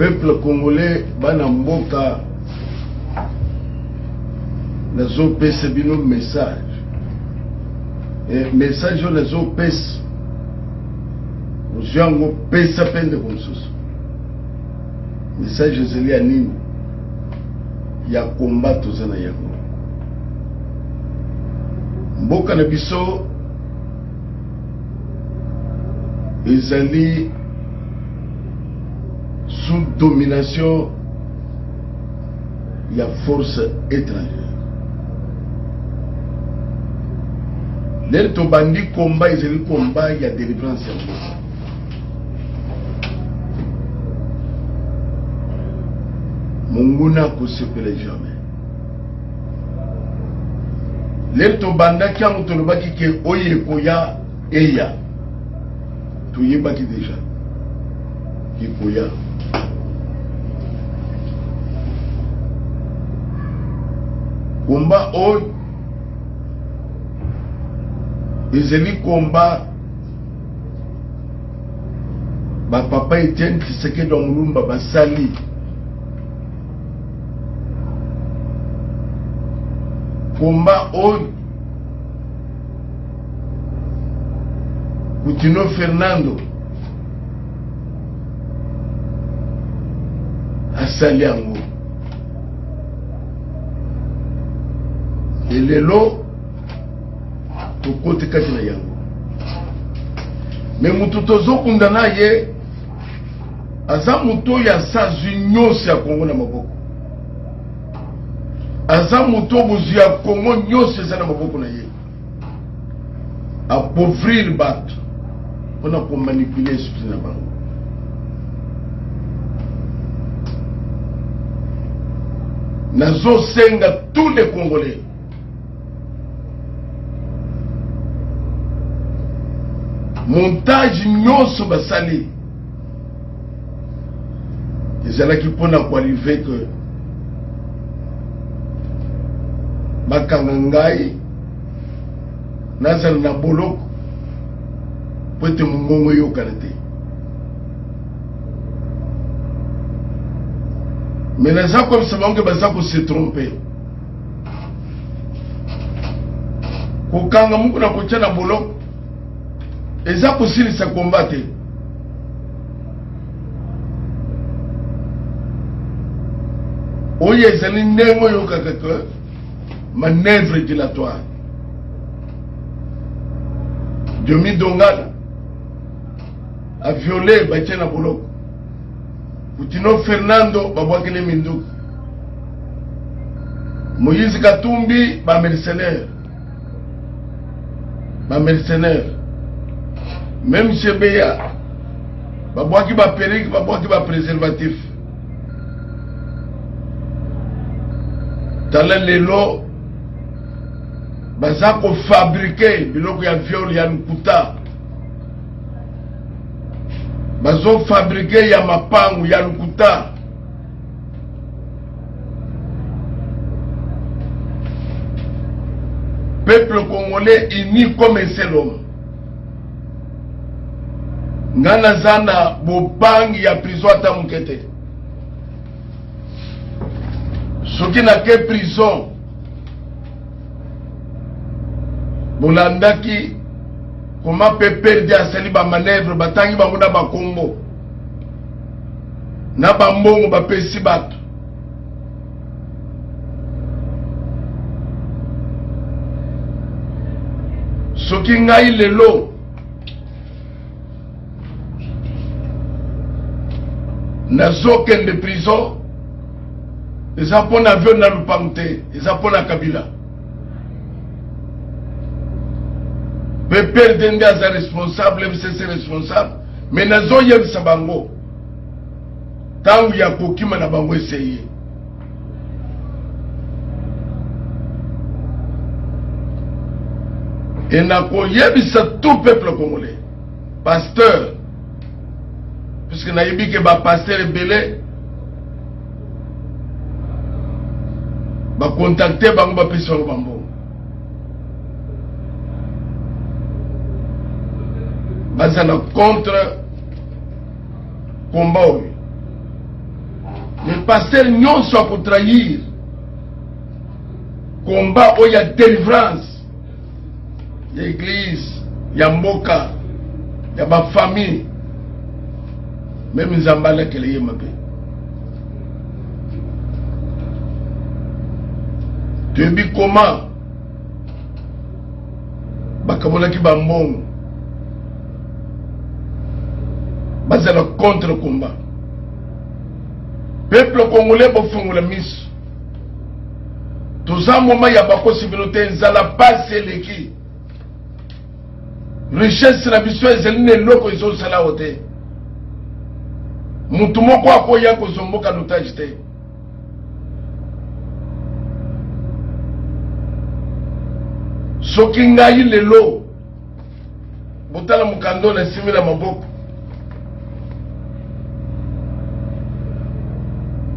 peuple congolais bana mboka nazo pesa bino message message nazo pesa ujango pesa pende konsusu message zeli anini ya combat tozana yango mboka na biso ezali sous domination ya force étrangère. Lelo tobandi combat ezali combat ya délivrance ya mboka. Monguna kosepele jamais. Lelo tobandaki yango tolobaki ke oye koya eya. Toyebaki déjà. Kikoya. Combat o ezeli combat ba papa Etienne Tshisekedi Mulumba basali combat o Coutinho Fernando asali yango elelo tokote kati na yango me mutu tozokunda na ye aza mutu oyo asazwi nyonso ya Kongo na maboko aza mutu obozwi ya Kongo nyonso eza na maboko na ye appauvrir bato mpona komanipule esprit na bango nazosenga tous les Congolais montage nyonso basali ezalaki mpona koarrive ke bakanga ngai nazala na boloko po ete mongongo eyokana te mais naza komisa bango baza kose trompe kokanga muku na kotya na boloko eza kosilisa komba te oyo ezali ndenge oyokaka ke manœuvre dilatoire Diomi Dongala a violé batie na boloko Coutinho Fernando babwakele minduku Moïse Katumbi ba mercenaire même chez Beya babwaki ba perruque babwaki ba préservatif tala lelo baza ko fabriquer biloko ya viol ya lukuta bazo fabriquer ya mapangu ya lukuta peuple congolais uni comme un seul homme ngana zana bobangi ya prison ata mukete soki na ke prison bolandaki comment peut perdre asali ba manœuvre batangi bango na bakombo na bambongo bapesi bato soki ngai lelo nazokende prison eza mpona avion na lupango te eza mpona Kabila pe perde nde aza responsable msese responsable me nazoyebisa bango ntango ya kokima na bango eseye e nakoyebisa tout peuple congolais pasteur puisque nayebi ke bapasteur ebele bakontakte bango bapesi bango bambongo baza na contre combat oyo mais pasteur nyonso a trahir combat où il y a délivrance, il y a église, il y a mboka, il y a ma famille, même Zambala qui est ma paix. Tu es comment? Bakamola ki bambong. Bazala contre combat. Peuple congolais bofungula miso. Tous un moment il y a pas possibilité nzala passe leki. Richesse na biso ezeline loko izo sala ote. Mutu moko akoya ko zomboka notage te. Soki ngai lelo botala mukando na simila maboko.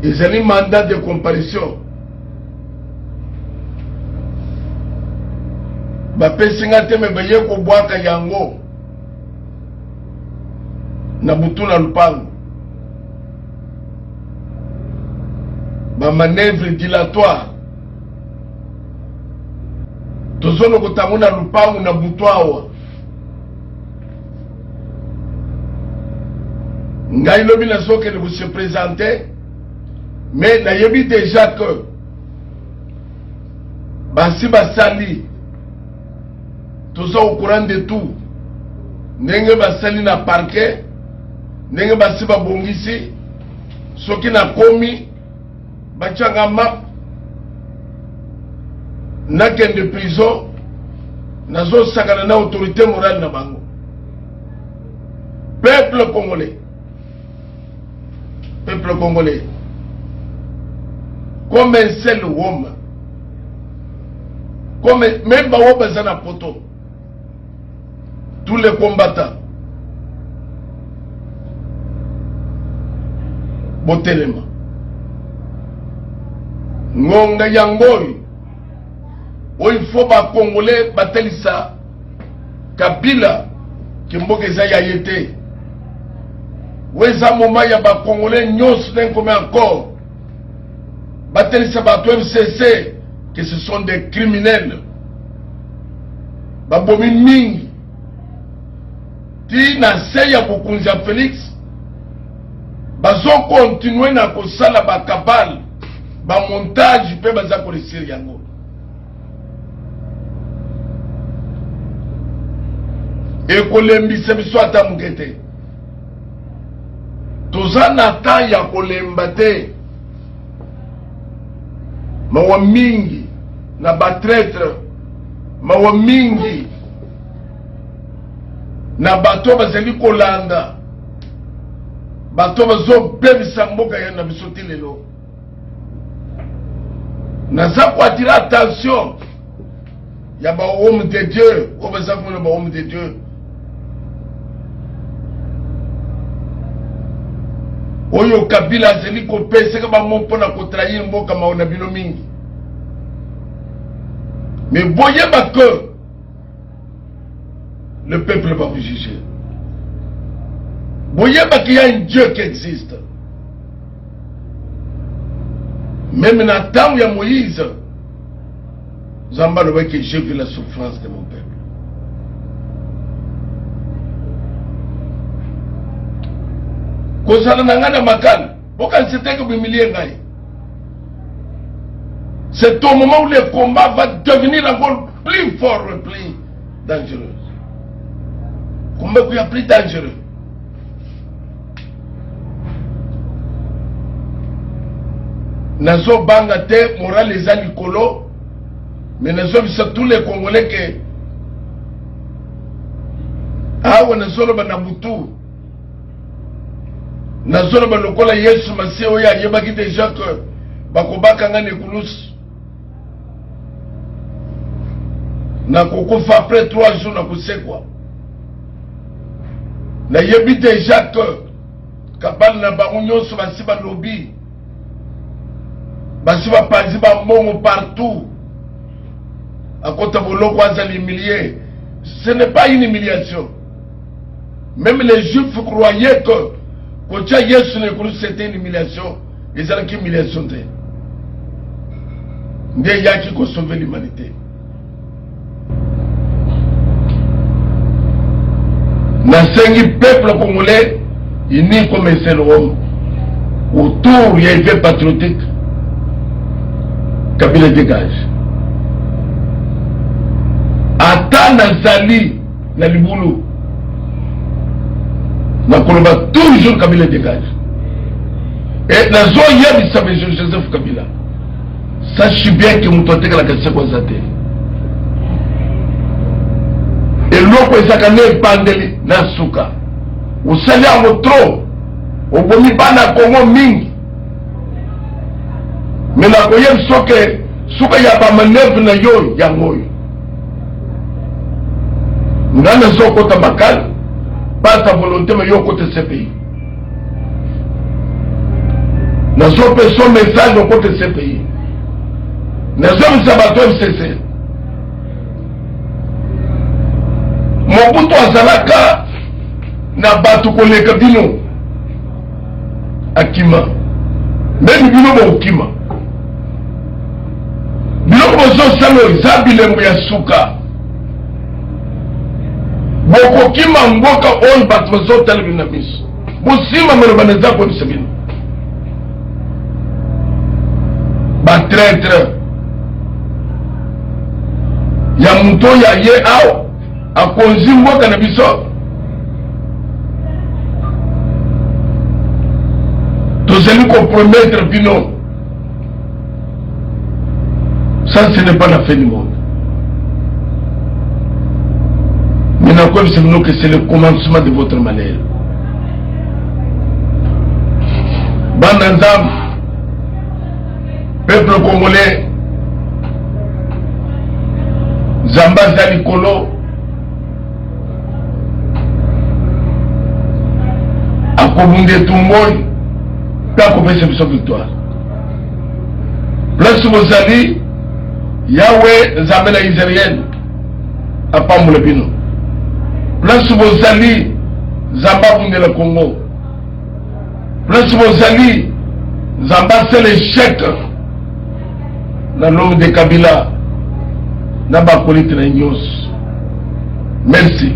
Ezali mandat de comparution. Bapesi nga te me baye ko bwaka yango na butu na lupango. Ba manœuvre dilatoire. Tozono kotango na lupango na butu awa. Ngai lobi na soke de vous se présenter. Mais nayebi déjà que basi basali toza au courant de tout. Ndenge basali na parquet, ndenge basi babongisi, soki na komi bachanga map nakende prison nazo sakana na autorité morale na bango. Peuple congolais, comme un seul homme, comme même Bawobazana Poto, tous les combattants, Botelema, Ngonga Yangoy, où il faut ba Congolais Batelisa, Kabila, Kimbogeza Yayete, où est ce moment ya ba Congolais Nyos d'un comme encore. Batelisa Bato MCC, que ce sont des criminels. Babomi Mingi. Ti na seya Bukunza Félix. Bazo continuer na kosala ba kabal. Ba montage pe baza kolisiri yango. E kolembi sebiso ata mukete. Toza na ta ya kolemba te. Mawa mingi na batretre, mawa mingi na bato bazali kolanda, bato bazo bebisa mboka ya na biso te lelo. Naza ko attirer attention ya ba homme de Dieu, o baza ko ba homme de Dieu. Oyo Kabila zeli ko pese ka ba mon pona ko trahir mboka maona bino mingi. Mais voyez que le peuple va vous juger. Voyez qu'il y a un Dieu qui existe. Même dans le temps où il y a Moïse, Zamba le voit que j'ai vu la souffrance de mon peuple. Kozala nangana makala, bokan c'était que humilier ngai. C'est au moment où le combat va devenir encore plus fort et plus dangereux. Combat qui est plus dangereux. Nazo banga te moral les alikolo, mais nazo bisa tous les Congolais que awa nazo lo banabutu. Nazo lo balokola Yesu Masiya oya yebaki déjà que bakobaka ngane kulusi. Na kokufa après 3 jours na kusekwa. Na yebi déjà que kabal na bango nyonso basi ba lobby. Basi ba panzi ba mbongo partout. Akota boloko azali humilié. Ce n'est pas une humiliation. Même les juifs croyaient que quand Yesu ne c'était une humiliation. ezalaki humiliation te nde yaki kosauve l'humanité. Nasengi peuple congolais uni comme un seul homme autour ya idée patriotique. Kabila dégage. Ata nazali na libulu nakoloba toujours Kabila dégage. Et nazo yebisa monsieur Joseph Kabila, sache bien que mutu atekalaka seko zate eloko ezaka na epandeli na suka osali yango tro obomi bana Kongo mingi. Me nakoyebi soke suka ya bamanevre na yo yango oyo nga nazokota makali pasa volonté me yo okota CPI nazope so message okota CPI nazomisa bato FCC. Mobutu azalaka na bato koleka bino akima memi bino bokima biloko bozosala eza bilembo ya suka bokokima mboka oyo bato bazotala bino na miso bosima maloba na eza koyebisa bino batraître ya moto oyo aye awa akonzi mboka na biso tozali compromettre bino. Ça ce n'est pas la fin du monde. Maintenant comme c'est nous que c'est le commencement de votre malheur. Bandanzam, peuple congolais, Zamba Zalikolo, Akobunde Tumboy, Kakobese Biso Victoire. Place Mozali, Yahweh Zambela Israël, Apamboule Bino. Place Mozali, Zamba Bunde le Congo. Place Mozali, Zamba c'est l'échec. Dans l'homme de Kabila, Nabakolite na Nyos. Merci.